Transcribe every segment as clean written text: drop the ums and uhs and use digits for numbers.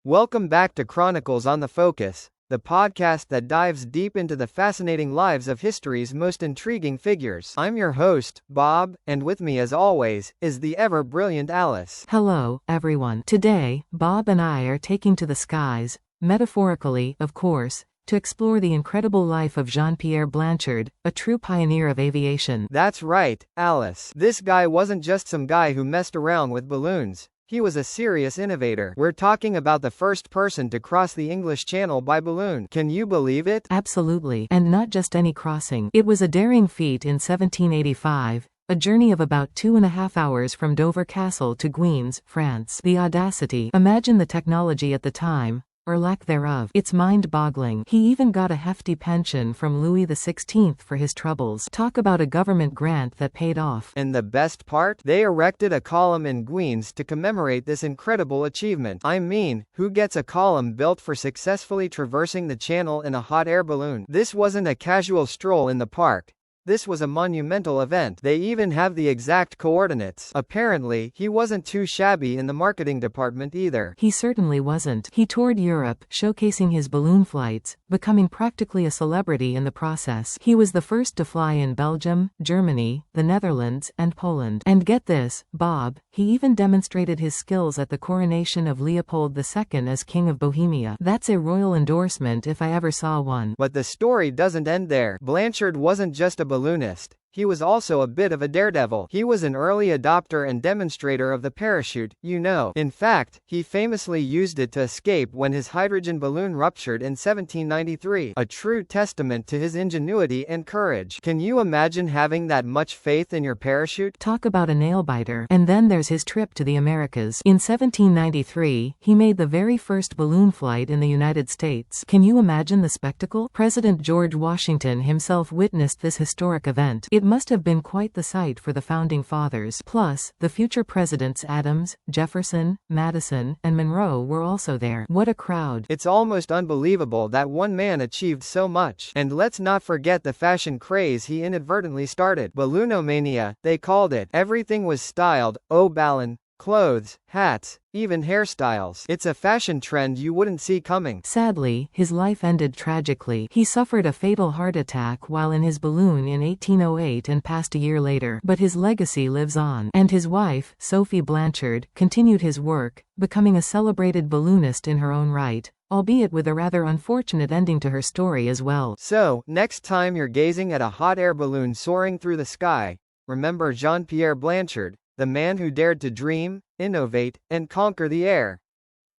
Welcome back to Chronicles on the Focus, the podcast that dives deep into the fascinating lives of history's most intriguing figures. I'm your host, Bob, and with me as always, is the ever-brilliant Alice. Hello, everyone. Today, Bob and I are taking to the skies, metaphorically, of course, to explore the incredible life of Jean-Pierre Blanchard, a true pioneer of aviation. That's right, Alice. This guy wasn't just some guy who messed around with balloons. He was a serious innovator. We're talking about the first person to cross the English Channel by balloon. Can you believe it? Absolutely. And not just any crossing. It was a daring feat in 1785, a journey of about 2.5 hours from Dover Castle to Guines, France. The audacity. Imagine the technology at the time, or lack thereof. It's mind-boggling. He even got a hefty pension from Louis XVI for his troubles. Talk about a government grant that paid off. And the best part? They erected a column in Guines to commemorate this incredible achievement. I mean, who gets a column built for successfully traversing the channel in a hot air balloon? This wasn't a casual stroll in the park. This was a monumental event. They even have the exact coordinates. Apparently, he wasn't too shabby in the marketing department either. He certainly wasn't. He toured Europe, showcasing his balloon flights, becoming practically a celebrity in the process. He was the first to fly in Belgium, Germany, the Netherlands, and Poland. And get this, Bob, he even demonstrated his skills at the coronation of Leopold II as King of Bohemia. That's a royal endorsement if I ever saw one. But the story doesn't end there. Blanchard wasn't just a balloonist. He was also a bit of a daredevil. He was an early adopter and demonstrator of the parachute, you know. In fact, he famously used it to escape when his hydrogen balloon ruptured in 1793. A true testament to his ingenuity and courage. Can you imagine having that much faith in your parachute? Talk about a nail-biter. And then there's his trip to the Americas. In 1793, he made the very first balloon flight in the United States. Can you imagine the spectacle? President George Washington himself witnessed this historic event. It must have been quite the sight for the founding fathers. Plus, the future presidents Adams, Jefferson, Madison, and Monroe were also there. What a crowd. It's almost unbelievable that one man achieved so much. And let's not forget the fashion craze he inadvertently started. Balloonomania, they called it. Everything was styled, ballon, clothes, hats, even hairstyles. It's a fashion trend you wouldn't see coming. Sadly, his life ended tragically. He suffered a fatal heart attack while in his balloon in 1808 and passed a year later. But his legacy lives on. And his wife, Sophie Blanchard, continued his work, becoming a celebrated balloonist in her own right, albeit with a rather unfortunate ending to her story as well. So, next time you're gazing at a hot air balloon soaring through the sky, remember Jean-Pierre Blanchard, the man who dared to dream, innovate, and conquer the air.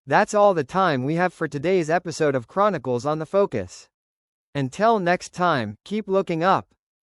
That's all the time we have for today's episode of Chronicles on the Focus. Until next time, keep looking up.